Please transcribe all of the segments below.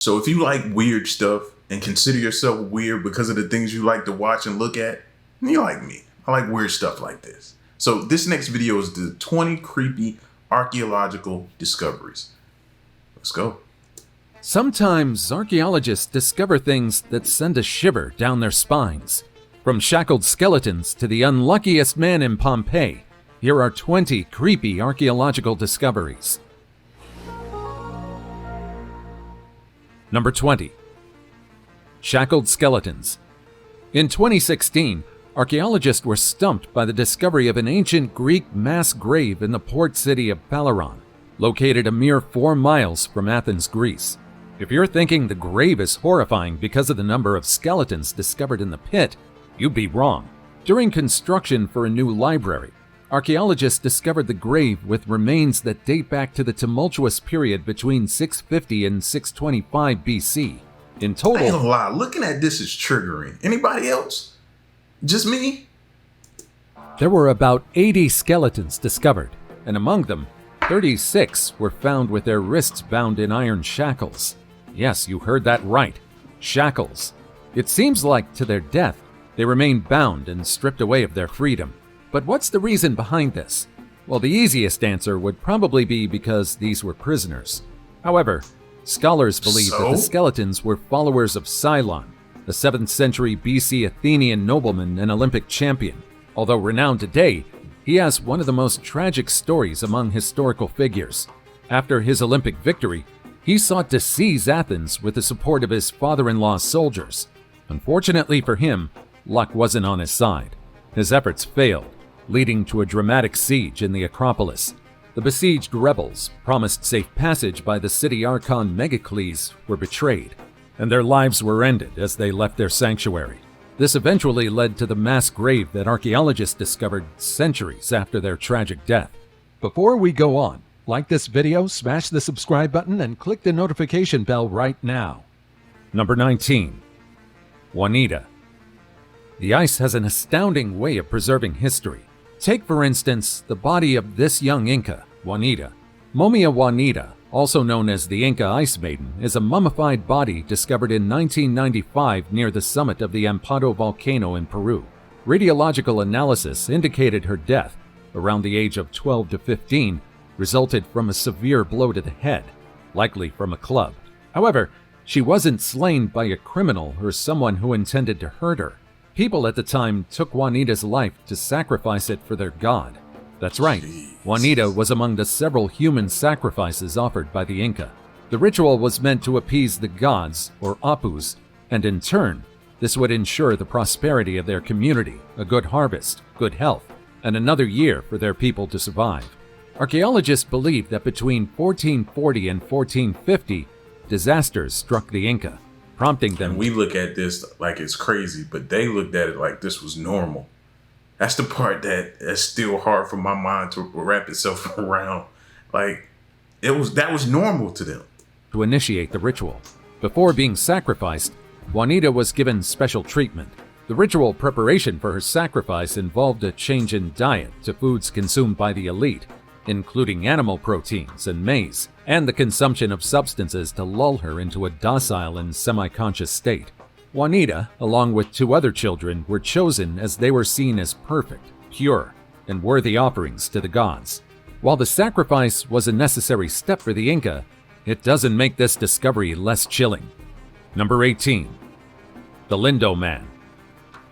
So if you like weird stuff and consider yourself weird because of the things you like to watch and look at, you like me. I like weird stuff like this. So this next video is the 20 creepy archaeological discoveries. Let's go. Sometimes archaeologists discover things that send a shiver down their spines. From shackled skeletons to the unluckiest man in Pompei, here are 20 creepy archaeological discoveries. Number 20. Shackled skeletons. In 2016, archaeologists were stumped by the discovery of an ancient Greek mass grave in the port city of Palaron, located a mere 4 miles from Athens, Greece. If you're thinking the grave is horrifying because of the number of skeletons discovered in the pit, you'd be wrong. During construction for a new library, archaeologists discovered the grave with remains that date back to the tumultuous period between 650 and 625 BC. In total, I ain't gonna lie, looking at this is triggering. Anybody else? Just me? There were about 80 skeletons discovered, and among them, 36 were found with their wrists bound in iron shackles. Yes, you heard that right. Shackles. It seems like to their death, they remained bound and stripped away of their freedom. But what's the reason behind this? Well, the easiest answer would probably be because these were prisoners. However, scholars believe that the skeletons were followers of Cylon, the 7th century BC Athenian nobleman and Olympic champion. Although renowned today, he has one of the most tragic stories among historical figures. After his Olympic victory, he sought to seize Athens with the support of his father-in-law's soldiers. Unfortunately for him, luck wasn't on his side. His efforts failed, leading to a dramatic siege in the Acropolis. The besieged rebels, promised safe passage by the city archon Megacles, were betrayed, and their lives were ended as they left their sanctuary. This eventually led to the mass grave that archaeologists discovered centuries after their tragic death. Before we go on, like this video, smash the subscribe button, and click the notification bell right now. Number 19. Wanita. The ice has an astounding way of preserving history. Take, for instance, the body of this young Inca, Wanita. Momia Wanita, also known as the Inca Ice Maiden, is a mummified body discovered in 1995 near the summit of the Amparo volcano in Peru. Radiological analysis indicated her death, around the age of 12 to 15, resulted from a severe blow to the head, likely from a club. However, she wasn't slain by a criminal or someone who intended to hurt her. People at the time took Wanita's life to sacrifice it for their god. That's right, Wanita was among the several human sacrifices offered by the Inca. The ritual was meant to appease the gods, or Apus, and in turn, this would ensure the prosperity of their community, a good harvest, good health, and another year for their people to survive. Archaeologists believe that between 1440 and 1450, disasters struck the Inca, prompting them. And we look at this like it's crazy, but they looked at it like this was normal. That's the part that's still hard for my mind to wrap itself around. Like, that was normal to them. To initiate the ritual. Before being sacrificed, Wanita was given special treatment. The ritual preparation for her sacrifice involved a change in diet to foods consumed by the elite, including animal proteins and maize, and the consumption of substances to lull her into a docile and semi-conscious state. Wanita, along with 2 other children, were chosen as they were seen as perfect, pure, and worthy offerings to the gods. While the sacrifice was a necessary step for the Inca, it doesn't make this discovery less chilling. Number 18. The Lindo Man.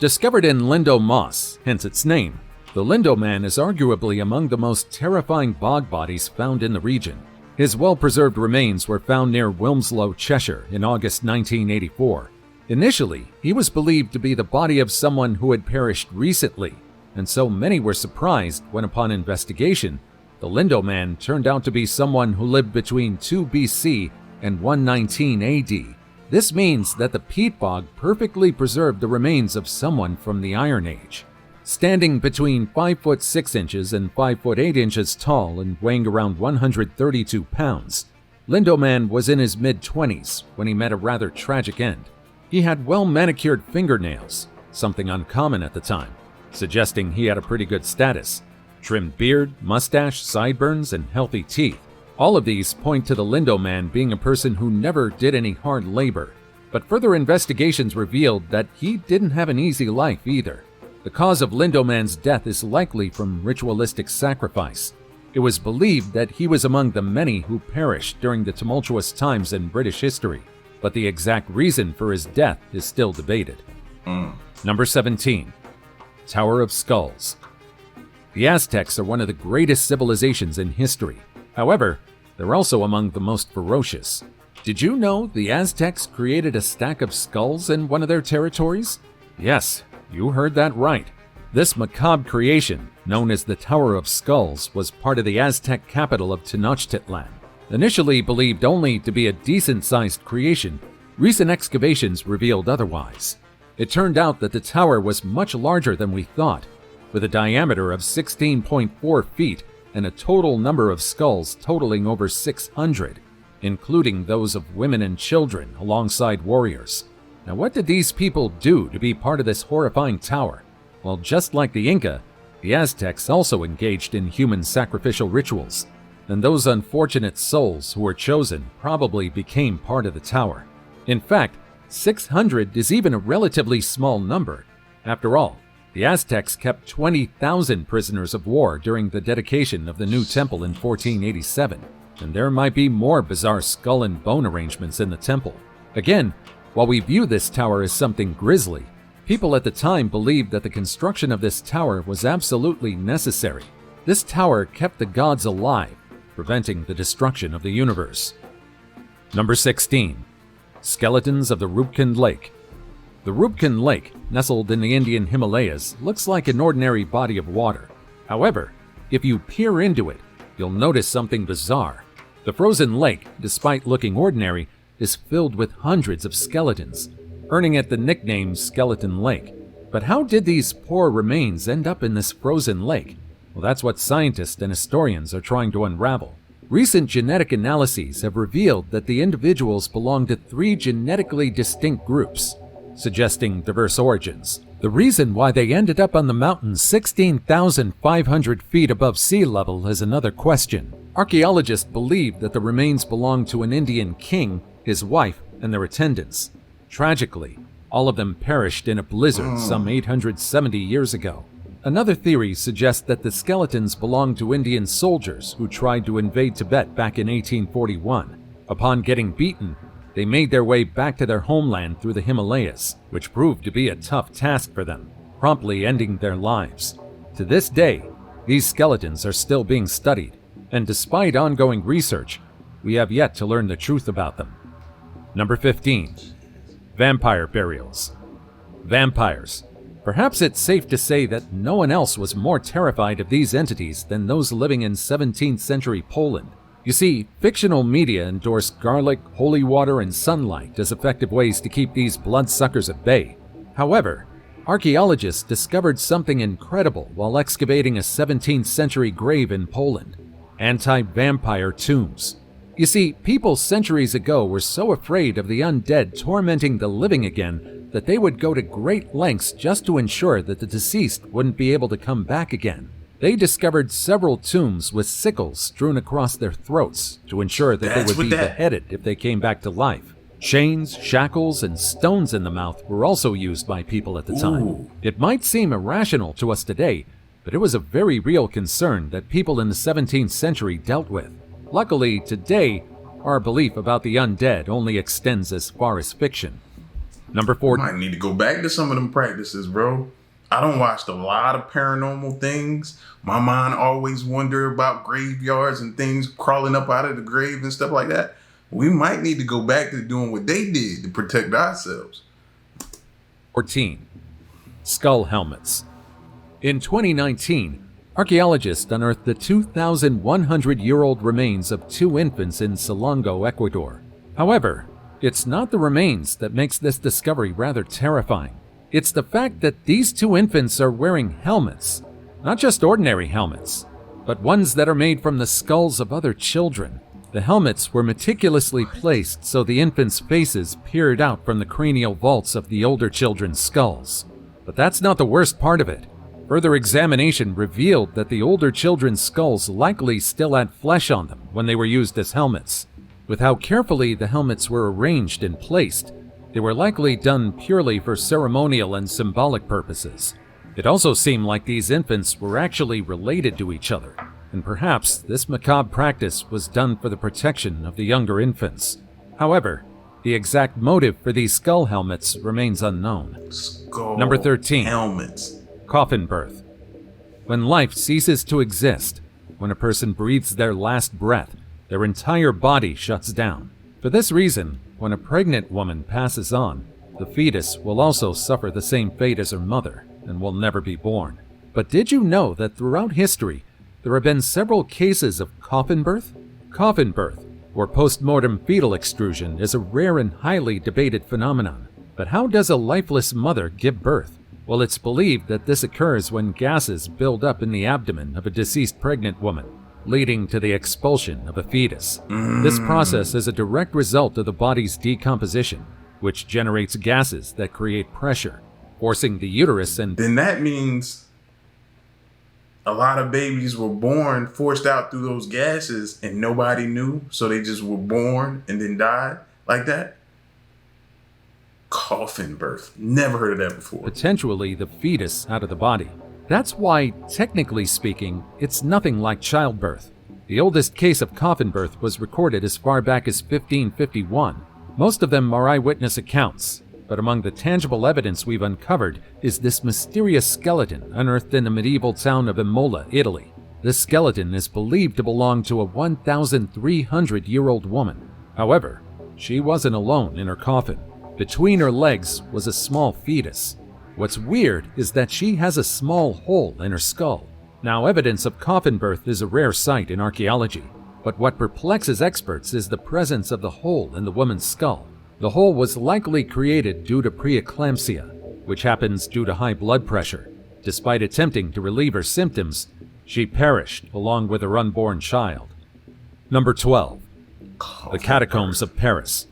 Discovered in Lindo moss, hence its name, the Lindo Man is arguably among the most terrifying bog bodies found in the region. His well-preserved remains were found near Wilmslow, Cheshire in August 1984. Initially, he was believed to be the body of someone who had perished recently, and so many were surprised when upon investigation, the Lindo Man turned out to be someone who lived between 2 BC and 119 AD. This means that the peat bog perfectly preserved the remains of someone from the Iron Age. Standing between 5 foot 6 inches and 5 foot 8 inches tall and weighing around 132 pounds, Lindo Man was in his mid-20s when he met a rather tragic end. He had well-manicured fingernails, something uncommon at the time, suggesting he had a pretty good status. Trimmed beard, mustache, sideburns, and healthy teeth. All of these point to the Lindo Man being a person who never did any hard labor, but further investigations revealed that he didn't have an easy life either. The cause of Lindo Man's death is likely from ritualistic sacrifice. It was believed that he was among the many who perished during the tumultuous times in British history, but the exact reason for his death is still debated. Number 17. Tower of Skulls. The Aztecs are one of the greatest civilizations in history. However, they're also among the most ferocious. Did you know the Aztecs created a stack of skulls in one of their territories? Yes, you heard that right. This macabre creation, known as the Tower of Skulls, was part of the Aztec capital of Tenochtitlan. Initially believed only to be a decent-sized creation, recent excavations revealed otherwise. It turned out that the tower was much larger than we thought, with a diameter of 16.4 feet and a total number of skulls totaling over 600, including those of women and children alongside warriors. Now, what did these people do to be part of this horrifying tower? Well, just like the Inca, the Aztecs also engaged in human sacrificial rituals, and those unfortunate souls who were chosen probably became part of the tower. In fact, 600 is even a relatively small number. After all, the Aztecs kept 20,000 prisoners of war during the dedication of the new temple in 1487, and there might be more bizarre skull and bone arrangements in the temple. Again, while we view this tower as something grisly, people at the time believed that the construction of this tower was absolutely necessary. This tower kept the gods alive, preventing the destruction of the universe. Number 16. Skeletons of the Rubin Lake. The Rubin Lake, nestled in the Indian Himalayas, looks like an ordinary body of water. However, if you peer into it, you'll notice something bizarre. The frozen lake, despite looking ordinary, is filled with hundreds of skeletons, earning it the nickname Skeleton Lake. But how did these poor remains end up in this frozen lake? Well, that's what scientists and historians are trying to unravel. Recent genetic analyses have revealed that the individuals belong to 3 genetically distinct groups, suggesting diverse origins. The reason why they ended up on the mountain 16,500 feet above sea level is another question. Archaeologists believe that the remains belong to an Indian king, his wife, and their attendants. Tragically, all of them perished in a blizzard some 870 years ago. Another theory suggests that the skeletons belong to Indian soldiers who tried to invade Tibet back in 1841. Upon getting beaten, they made their way back to their homeland through the Himalayas, which proved to be a tough task for them, promptly ending their lives. To this day, these skeletons are still being studied, and despite ongoing research, we have yet to learn the truth about them. Number 15. Vampire burials. Vampires. Perhaps it's safe to say that no one else was more terrified of these entities than those living in 17th century Poland. You see, fictional media endorsed garlic, holy water, and sunlight as effective ways to keep these bloodsuckers at bay. However, archaeologists discovered something incredible while excavating a 17th century grave in Poland: anti-vampire tombs. You see, people centuries ago were so afraid of the undead tormenting the living again that they would go to great lengths just to ensure that the deceased wouldn't be able to come back again. They discovered several tombs with sickles strewn across their throats to ensure that they would be beheaded if they came back to life. Chains, shackles, and stones in the mouth were also used by people at the time. It might seem irrational to us today, but it was a very real concern that people in the 17th century dealt with. Luckily, today, our belief about the undead only extends as far as fiction. Number 4. Might need to go back to some of them practices, bro. I done watched a lot of paranormal things. My mind always wonder about graveyards and things crawling up out of the grave and stuff like that. We might need to go back to doing what they did to protect ourselves. 14. Skull helmets. In 2019, archaeologists unearthed the 2,100-year-old remains of 2 infants in Salongo, Ecuador. However, it's not the remains that makes this discovery rather terrifying. It's the fact that these 2 infants are wearing helmets. Not just ordinary helmets, but ones that are made from the skulls of other children. The helmets were meticulously placed so the infants' faces peered out from the cranial vaults of the older children's skulls. But that's not the worst part of it. Further examination revealed that the older children's skulls likely still had flesh on them when they were used as helmets. With how carefully the helmets were arranged and placed, they were likely done purely for ceremonial and symbolic purposes. It also seemed like these infants were actually related to each other, and perhaps this macabre practice was done for the protection of the younger infants. However, the exact motive for these skull helmets remains unknown. Number 13. Helmets. Coffin birth. When life ceases to exist, when a person breathes their last breath, their entire body shuts down. For this reason, when a pregnant woman passes on, the fetus will also suffer the same fate as her mother and will never be born. But did you know that throughout history, there have been several cases of coffin birth? Coffin birth, or post-mortem fetal extrusion, is a rare and highly debated phenomenon. But how does a lifeless mother give birth? Well, it's believed that this occurs when gases build up in the abdomen of a deceased pregnant woman, leading to the expulsion of a fetus. This process is a direct result of the body's decomposition, which generates gases that create pressure, forcing the uterus and... Then that means a lot of babies were born forced out through those gases and nobody knew, so they just were born and then died like that? Coffin birth. Never heard of that before. Potentially the fetus out of the body. That's why, technically speaking, it's nothing like childbirth. The oldest case of coffin birth was recorded as far back as 1551. Most of them are eyewitness accounts, but among the tangible evidence we've uncovered is this mysterious skeleton unearthed in the medieval town of Imola, Italy. This skeleton is believed to belong to a 1,300-year-old woman. However, she wasn't alone in her coffin. Between her legs was a small fetus. What's weird is that she has a small hole in her skull. Now, evidence of coffin birth is a rare sight in archaeology, but what perplexes experts is the presence of the hole in the woman's skull. The hole was likely created due to preeclampsia, which happens due to high blood pressure. Despite attempting to relieve her symptoms, she perished along with her unborn child. Number 12. The Catacombs of Paris.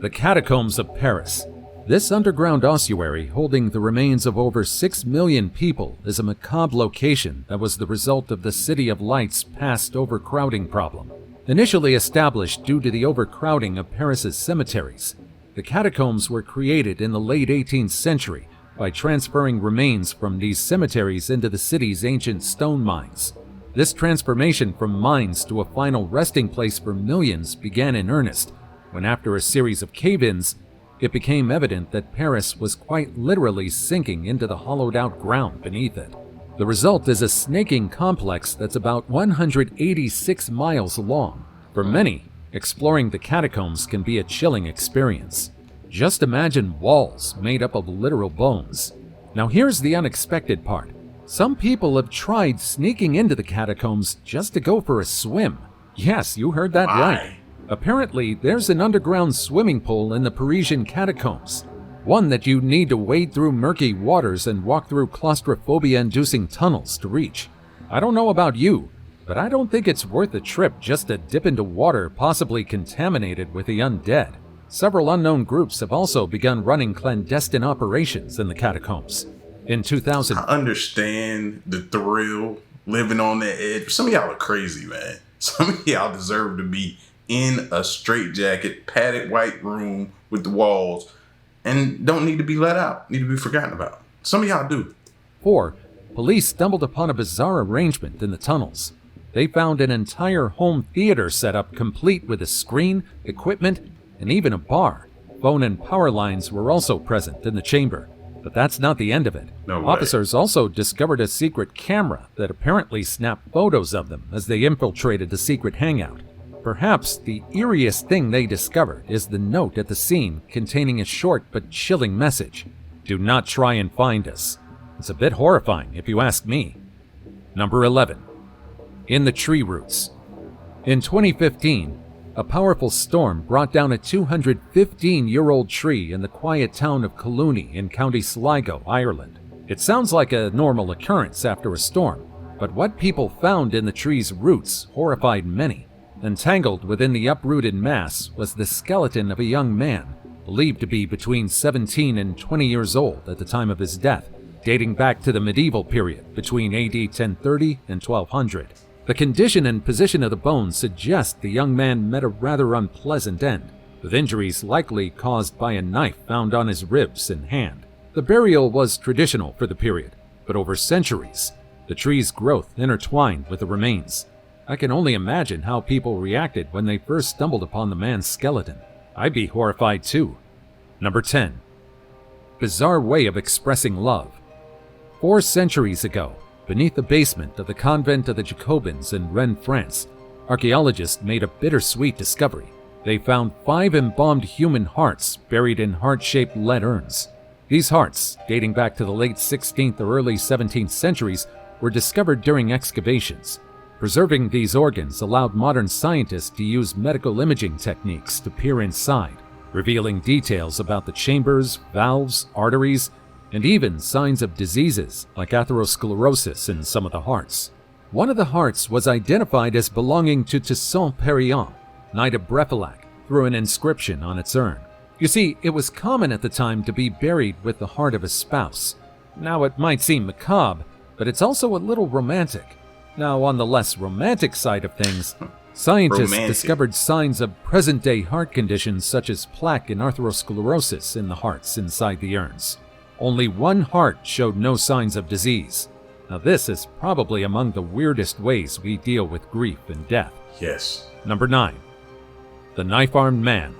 The Catacombs of Paris. This underground ossuary holding the remains of over 6 million people is a macabre location that was the result of the City of Lights' past overcrowding problem. Initially established due to the overcrowding of Paris's cemeteries, the catacombs were created in the late 18th century by transferring remains from these cemeteries into the city's ancient stone mines. This transformation from mines to a final resting place for millions began in earnest when, after a series of cave-ins, it became evident that Paris was quite literally sinking into the hollowed-out ground beneath it. The result is a snaking complex that's about 186 miles long. For many, exploring the catacombs can be a chilling experience. Just imagine walls made up of literal bones. Now here's the unexpected part. Some people have tried sneaking into the catacombs just to go for a swim. Yes, you heard that right. Apparently, there's an underground swimming pool in the Parisian catacombs. One that you need to wade through murky waters and walk through claustrophobia-inducing tunnels to reach. I don't know about you, but I don't think it's worth the trip just to dip into water possibly contaminated with the undead. Several unknown groups have also begun running clandestine operations in the catacombs. In 2000... I understand the thrill, living on the edge. Some of y'all are crazy, man. Some of y'all deserve to be in a straitjacket, padded white room with the walls, and don't need to be let out, need to be forgotten about. Some of y'all do. 4. Police stumbled upon a bizarre arrangement in the tunnels. They found an entire home theater setup complete with a screen, equipment, and even a bar. Phone and power lines were also present in the chamber. But that's not the end of it. No way. Officers also discovered a secret camera that apparently snapped photos of them as they infiltrated the secret hangout. Perhaps the eeriest thing they discovered is the note at the scene containing a short but chilling message. Do not try and find us. It's a bit horrifying if you ask me. Number 11. In the tree roots. In 2015, a powerful storm brought down a 215-year-old tree in the quiet town of Collooney in County Sligo, Ireland. It sounds like a normal occurrence after a storm, but what people found in the tree's roots horrified many. Entangled within the uprooted mass was the skeleton of a young man, believed to be between 17 and 20 years old at the time of his death. dating back to the medieval period between AD 1030 and 1200. The condition and position of the bones suggest the young man met a rather unpleasant end, with injuries likely caused by a knife found on his ribs and hand. The burial was traditional for the period, but over centuries, the tree's growth intertwined with the remains. I can only imagine how people reacted when they first stumbled upon the man's skeleton. I'd be horrified too. Number 10. Bizarre way of expressing love. 4 centuries ago, beneath the basement of the convent of the Jacobins in Rennes, France, archaeologists made a bittersweet discovery. They found 5 embalmed human hearts buried in heart-shaped lead urns. These hearts, dating back to the late 16th or early 17th centuries, were discovered during excavations. Preserving these organs allowed modern scientists to use medical imaging techniques to peer inside, revealing details about the chambers, valves, arteries, and even signs of diseases like atherosclerosis in some of the hearts. One of the hearts was identified as belonging to Toussaint Perriand, Knight of Brefalac, through an inscription on its urn. You see, it was common at the time to be buried with the heart of a spouse. Now it might seem macabre, but it's also a little romantic. Now, on the less romantic side of things, scientists discovered signs of present-day heart conditions such as plaque and atherosclerosis in the hearts inside the urns. Only one heart showed no signs of disease. Now, this is probably among the weirdest ways we deal with grief and death. Yes. Number 9. The Knife-Armed Man.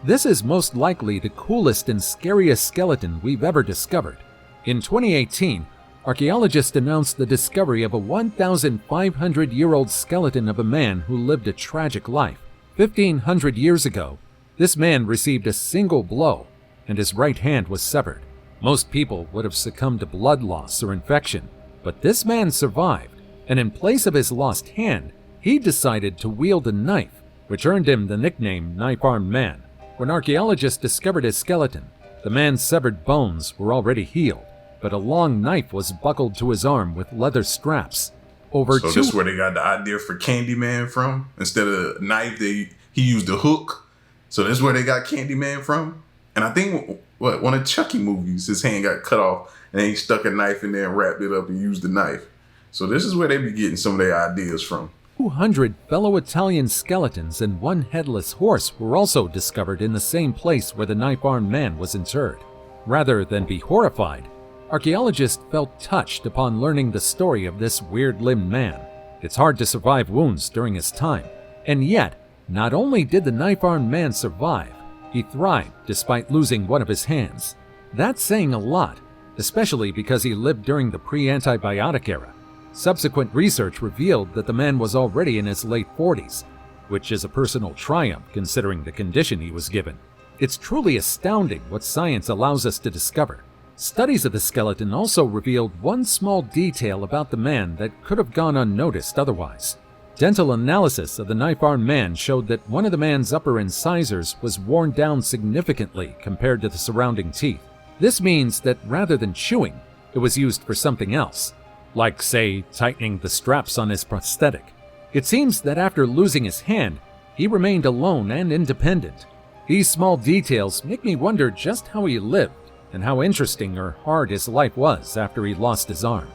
This is most likely the coolest and scariest skeleton we've ever discovered. In 2018, archaeologists announced the discovery of a 1,500-year-old skeleton of a man who lived a tragic life. 1,500 years ago, this man received a single blow, and his right hand was severed. Most people would have succumbed to blood loss or infection, but this man survived, and in place of his lost hand, he decided to wield a knife, which earned him the nickname Knife-Armed Man. When archaeologists discovered his skeleton, the man's severed bones were already healed, but a long knife was buckled to his arm with leather straps. So this is where they got the idea for Candyman from? Instead of a knife, he used a hook. So that's where they got Candyman from? And I think one of Chucky movies, his hand got cut off and then he stuck a knife in there and wrapped it up and used the knife. So this is where they be getting some of their ideas from. 200 fellow Italian skeletons and 1 headless horse were also discovered in the same place where the knife-armed man was interred. Rather than be horrified, archaeologists felt touched upon learning the story of this weird-limbed man. It's hard to survive wounds during his time, and yet, not only did the knife-armed man survive, he thrived despite losing one of his hands. That's saying a lot, especially because he lived during the pre-antibiotic era. Subsequent research revealed that the man was already in his late 40s, which is a personal triumph considering the condition he was given. It's truly astounding what science allows us to discover. Studies of the skeleton also revealed one small detail about the man that could have gone unnoticed otherwise. Dental analysis of the knife-armed man showed that one of the man's upper incisors was worn down significantly compared to the surrounding teeth. This means that rather than chewing, it was used for something else, like, say, tightening the straps on his prosthetic. It seems that after losing his hand, he remained alone and independent. These small details make me wonder just how he lived and how interesting or hard his life was after he lost his arm.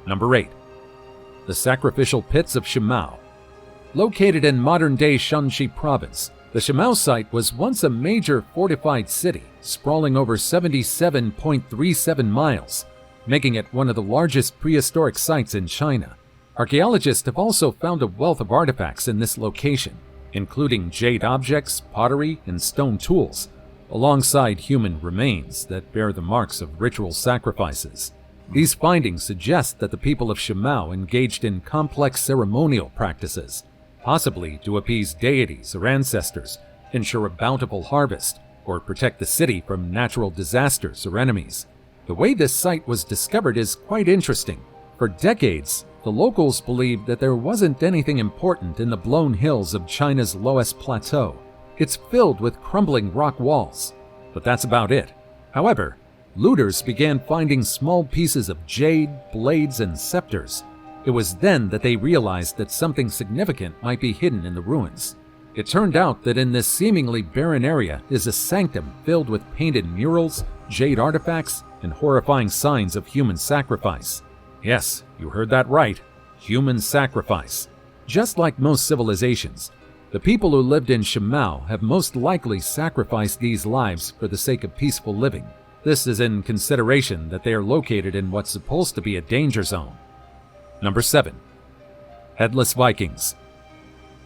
Number 8. The Sacrificial Pits of Shimao. Located in modern-day Shanxi province, the Shimao site was once a major fortified city, sprawling over 77.37 miles, making it one of the largest prehistoric sites in China. Archaeologists have also found a wealth of artifacts in this location, including jade objects, pottery, and stone tools, alongside human remains that bear the marks of ritual sacrifices. These findings suggest that the people of Shimao engaged in complex ceremonial practices, possibly to appease deities or ancestors, ensure a bountiful harvest, or protect the city from natural disasters or enemies. The way this site was discovered is quite interesting. For decades, the locals believed that there wasn't anything important in the blown hills of China's lowest plateau. It's filled with crumbling rock walls, but that's about it. However, looters began finding small pieces of jade, blades, and scepters. It was then that they realized that something significant might be hidden in the ruins. It turned out that in this seemingly barren area is a sanctum filled with painted murals, jade artifacts, and horrifying signs of human sacrifice. Yes, you heard that right. Human sacrifice. Just like most civilizations, the people who lived in Shimao have most likely sacrificed these lives for the sake of peaceful living. This is in consideration that they are located in what's supposed to be a danger zone. Number 7. Headless Vikings.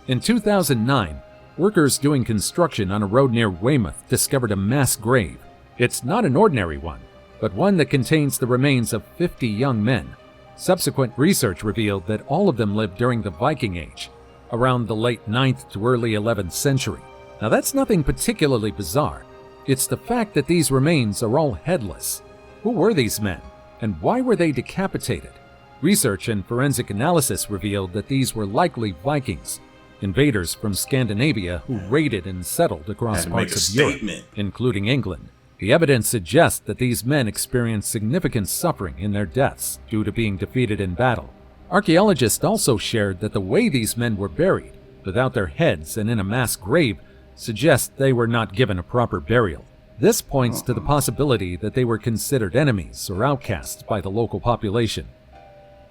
In 2009, workers doing construction on a road near Weymouth discovered a mass grave. It's not an ordinary one, but one that contains the remains of 50 young men. Subsequent research revealed that all of them lived during the Viking Age, around the late 9th to early 11th century. Now that's nothing particularly bizarre. It's the fact that these remains are all headless. Who were these men, and why were they decapitated? Research and forensic analysis revealed that these were likely Vikings, invaders from Scandinavia who raided and settled across parts of Europe, including England. The evidence suggests that these men experienced significant suffering in their deaths due to being defeated in battle. Archaeologists also shared that the way these men were buried, without their heads and in a mass grave, suggests they were not given a proper burial. This points to the possibility that they were considered enemies or outcasts by the local population.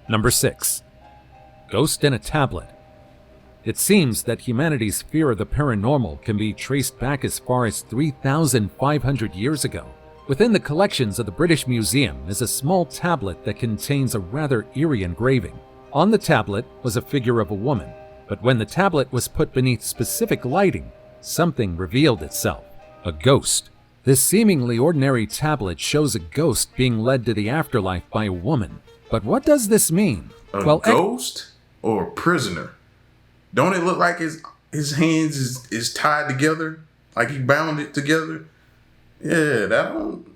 Number 6. Ghost in a Tablet. It seems that humanity's fear of the paranormal can be traced back as far as 3,500 years ago. Within the collections of the British Museum is a small tablet that contains a rather eerie engraving. On the tablet was a figure of a woman, but when the tablet was put beneath specific lighting, something revealed itself. A ghost. This seemingly ordinary tablet shows a ghost being led to the afterlife by a woman. But what does this mean? A ghost or a prisoner? Don't it look like his hands is tied together? Like he bound it together? Yeah,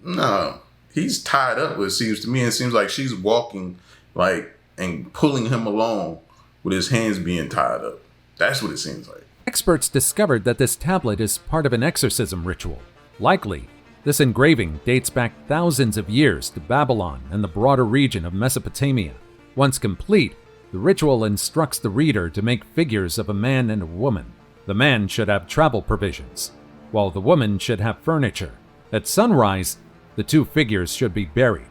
no. He's tied up, it seems to me. It seems like she's walking and pulling him along with his hands being tied up. That's what it seems like. Experts discovered that this tablet is part of an exorcism ritual. Likely, this engraving dates back thousands of years to Babylon and the broader region of Mesopotamia. Once complete, the ritual instructs the reader to make figures of a man and a woman. The man should have travel provisions, while the woman should have furniture. At sunrise, the two figures should be buried,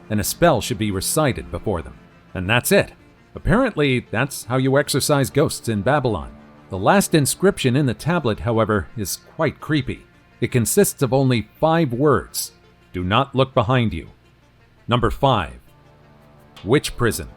and a spell should be recited before them. And that's it. Apparently, that's how you exorcise ghosts in Babylon. The last inscription in the tablet, however, is quite creepy. It consists of only 5 words. Do not look behind you. Number 5. Witch Prison.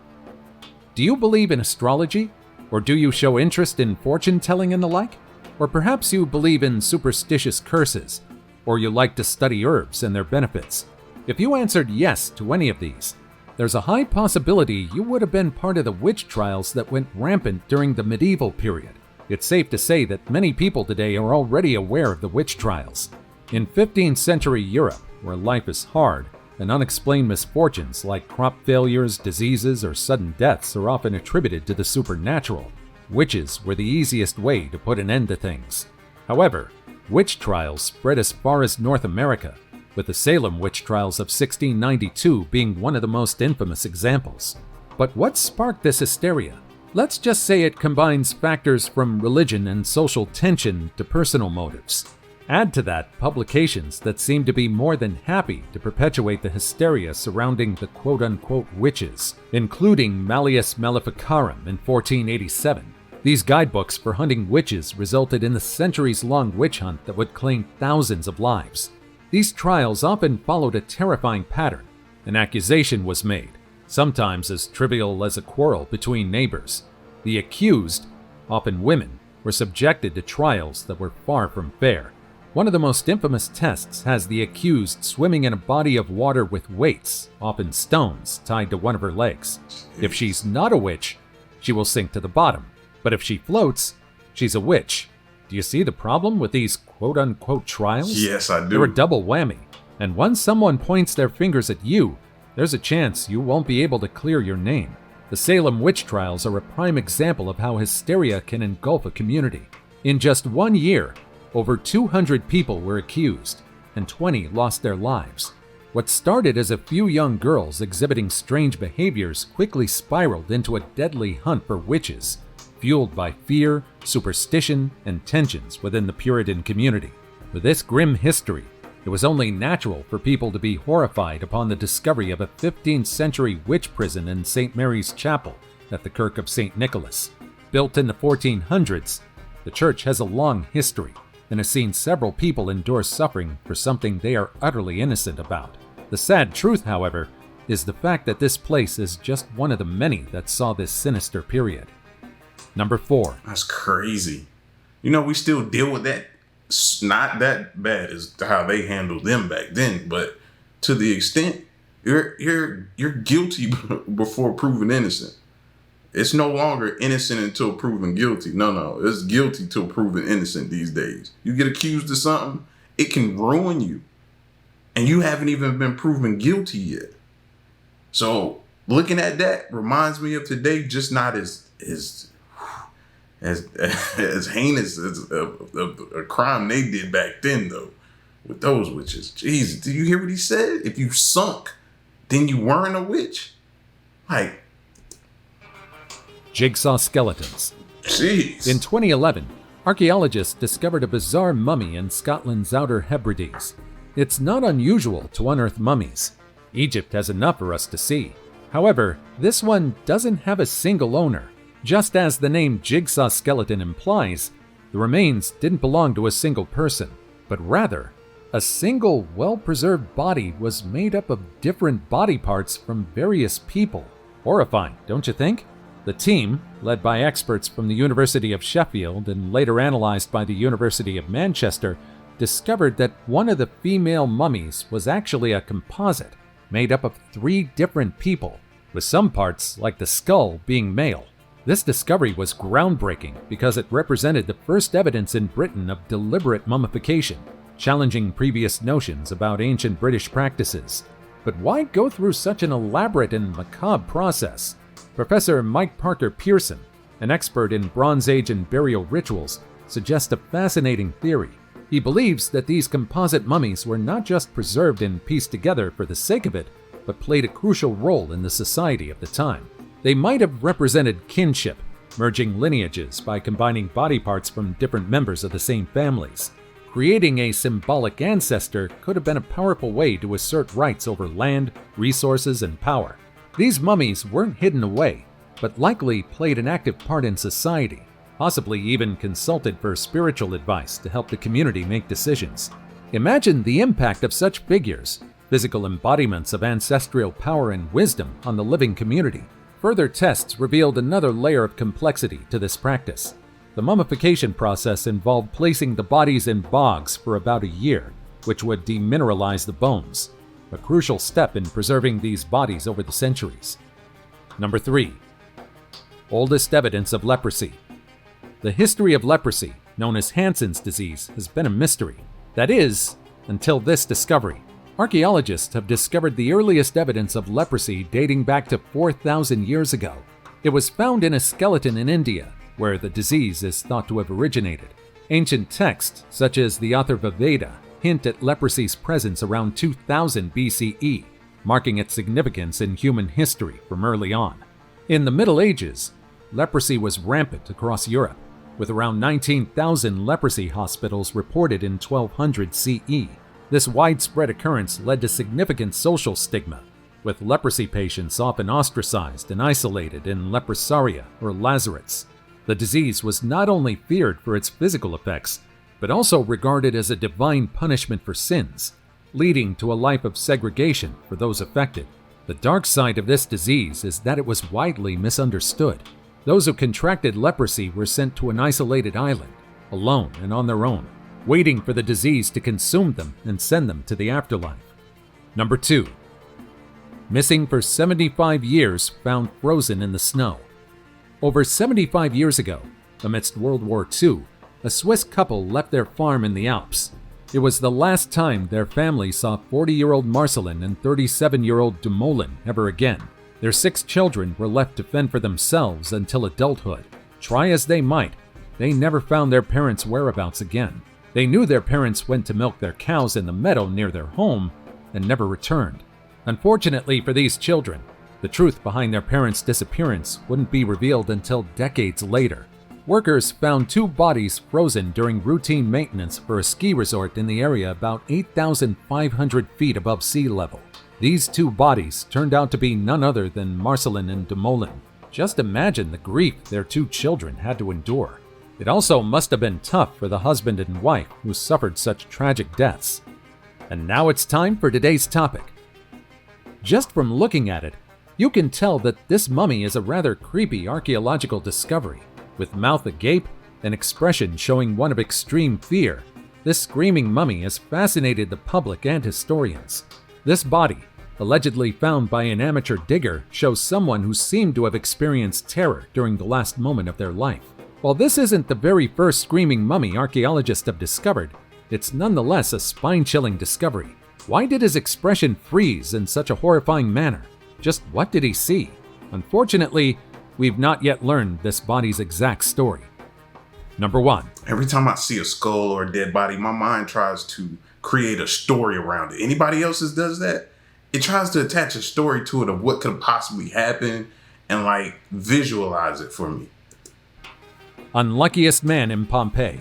Do you believe in astrology? Or do you show interest in fortune-telling and the like? Or perhaps you believe in superstitious curses? Or you like to study herbs and their benefits? If you answered yes to any of these, there's a high possibility you would have been part of the witch trials that went rampant during the medieval period. It's safe to say that many people today are already aware of the witch trials. In 15th century Europe, where life is hard, and unexplained misfortunes like crop failures, diseases, or sudden deaths are often attributed to the supernatural, witches were the easiest way to put an end to things. However, witch trials spread as far as North America, with the Salem witch trials of 1692 being one of the most infamous examples. But what sparked this hysteria? Let's just say it combines factors from religion and social tension to personal motives. Add to that publications that seem to be more than happy to perpetuate the hysteria surrounding the quote-unquote witches, including Malleus Maleficarum in 1487. These guidebooks for hunting witches resulted in the centuries-long witch hunt that would claim thousands of lives. These trials often followed a terrifying pattern. An accusation was made, sometimes as trivial as a quarrel between neighbors. The accused, often women, were subjected to trials that were far from fair. One of the most infamous tests has the accused swimming in a body of water with weights, often stones, tied to one of her legs. If she's not a witch, she will sink to the bottom. But if she floats, she's a witch. Do you see the problem with these quote-unquote trials? Yes, I do. They're a double whammy. And once someone points their fingers at you, there's a chance you won't be able to clear your name. The Salem witch trials are a prime example of how hysteria can engulf a community. In just 1 year, over 200 people were accused, and 20 lost their lives. What started as a few young girls exhibiting strange behaviors quickly spiraled into a deadly hunt for witches, fueled by fear, superstition, and tensions within the Puritan community. With this grim history, It was only natural for people to be horrified upon the discovery of a 15th century witch prison in St. Mary's Chapel at the Kirk of St. Nicholas. Built in the 1400s, the church has a long history and has seen several people endure suffering for something they are utterly innocent about. The sad truth, however, is the fact that this place is just one of the many that saw this sinister period. Number 4. That's crazy. You know, we still deal with that. It's not that bad as how they handled them back then, but to the extent you're guilty before proven innocent. It's no longer innocent until proven guilty. No, it's guilty till proven innocent these days. You get accused of something, it can ruin you. And you haven't even been proven guilty yet. So looking at that reminds me of today, just not as heinous as a crime they did back then, though, with those witches. Jeez, did you hear what he said? If you sunk, then you weren't a witch. Like, Jigsaw Skeletons. Jeez. In 2011, archaeologists discovered a bizarre mummy in Scotland's Outer Hebrides. It's not unusual to unearth mummies. Egypt has enough for us to see. However, this one doesn't have a single owner. Just as the name Jigsaw Skeleton implies, the remains didn't belong to a single person, but rather, a single well-preserved body was made up of different body parts from various people. Horrifying, don't you think? The team, led by experts from the University of Sheffield and later analyzed by the University of Manchester, discovered that one of the female mummies was actually a composite made up of 3 different people, with some parts, like the skull, being male. This discovery was groundbreaking because it represented the first evidence in Britain of deliberate mummification, challenging previous notions about ancient British practices. But why go through such an elaborate and macabre process? Professor Mike Parker Pearson, an expert in Bronze Age and burial rituals, suggests a fascinating theory. He believes that these composite mummies were not just preserved and pieced together for the sake of it, but played a crucial role in the society of the time. They might have represented kinship, merging lineages by combining body parts from different members of the same families. Creating a symbolic ancestor could have been a powerful way to assert rights over land, resources, and power. These mummies weren't hidden away, but likely played an active part in society, possibly even consulted for spiritual advice to help the community make decisions. Imagine the impact of such figures, physical embodiments of ancestral power and wisdom, on the living community. Further tests revealed another layer of complexity to this practice. The mummification process involved placing the bodies in bogs for about a year, which would demineralize the bones, a crucial step in preserving these bodies over the centuries. Number 3. Oldest evidence of leprosy. The history of leprosy, known as Hansen's disease, has been a mystery. That is, until this discovery. Archaeologists have discovered the earliest evidence of leprosy dating back to 4,000 years ago. It was found in a skeleton in India, where the disease is thought to have originated. Ancient texts, such as the Atharva Veda, hint at leprosy's presence around 2000 BCE, marking its significance in human history from early on. In the Middle Ages, leprosy was rampant across Europe, with around 19,000 leprosy hospitals reported in 1200 CE. This widespread occurrence led to significant social stigma, with leprosy patients often ostracized and isolated in leprosaria or lazarets. The disease was not only feared for its physical effects, but also regarded as a divine punishment for sins, leading to a life of segregation for those affected. The dark side of this disease is that it was widely misunderstood. Those who contracted leprosy were sent to an isolated island, alone and on their own, waiting for the disease to consume them and send them to the afterlife. Number 2. Missing for 75 years, found frozen in the snow. Over 75 years ago, amidst World War II, a Swiss couple left their farm in the Alps. It was the last time their family saw 40-year-old Marcelin and 37-year-old Dumoulin ever again. Their 6 children were left to fend for themselves until adulthood. Try as they might, they never found their parents' whereabouts again. They knew their parents went to milk their cows in the meadow near their home and never returned. Unfortunately for these children, the truth behind their parents' disappearance wouldn't be revealed until decades later. Workers found 2 bodies frozen during routine maintenance for a ski resort in the area about 8,500 feet above sea level. These 2 bodies turned out to be none other than Marcelin and Dumoulin. Just imagine the grief their 2 children had to endure. It also must have been tough for the husband and wife who suffered such tragic deaths. And now it's time for today's topic. Just from looking at it, you can tell that this mummy is a rather creepy archaeological discovery. With mouth agape, an expression showing one of extreme fear, this screaming mummy has fascinated the public and historians. This body, allegedly found by an amateur digger, shows someone who seemed to have experienced terror during the last moment of their life. While this isn't the very first screaming mummy archaeologists have discovered, it's nonetheless a spine-chilling discovery. Why did his expression freeze in such a horrifying manner? Just what did he see? Unfortunately, we've not yet learned this body's exact story. Number 1. Every time I see a skull or a dead body, my mind tries to create a story around it. Anybody else does that? It tries to attach a story to it of what could possibly happen and visualize it for me. Unluckiest man in Pompei.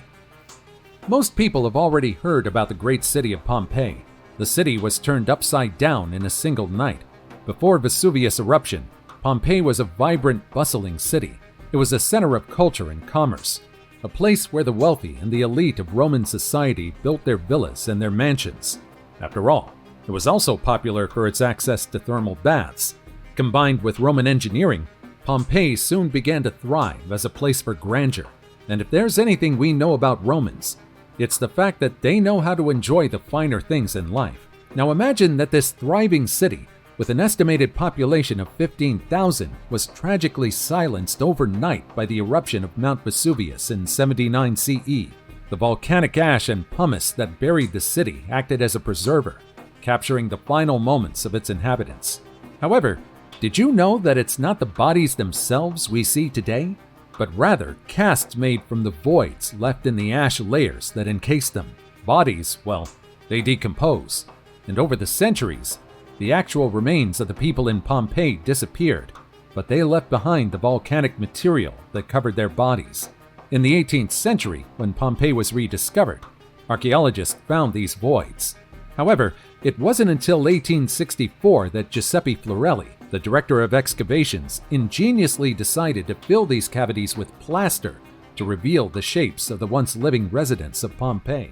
Most people have already heard about the great city of Pompei. The city was turned upside down in a single night. Before Vesuvius' eruption, Pompei was a vibrant, bustling city. It was a center of culture and commerce, a place where the wealthy and the elite of Roman society built their villas and their mansions. After all, it was also popular for its access to thermal baths. Combined with Roman engineering, Pompei soon began to thrive as a place for grandeur. And if there's anything we know about Romans, it's the fact that they know how to enjoy the finer things in life. Now imagine that this thriving city, with an estimated population of 15,000, was tragically silenced overnight by the eruption of Mount Vesuvius in 79 CE. The volcanic ash and pumice that buried the city acted as a preserver, capturing the final moments of its inhabitants. However, did you know that it's not the bodies themselves we see today, but rather casts made from the voids left in the ash layers that encase them? Bodies, well, they decompose, and over the centuries, the actual remains of the people in Pompei disappeared, but they left behind the volcanic material that covered their bodies. In the 18th century, when Pompei was rediscovered, archaeologists found these voids. However, it wasn't until 1864 that Giuseppe Florelli, the director of excavations, ingeniously decided to fill these cavities with plaster to reveal the shapes of the once living residents of Pompei.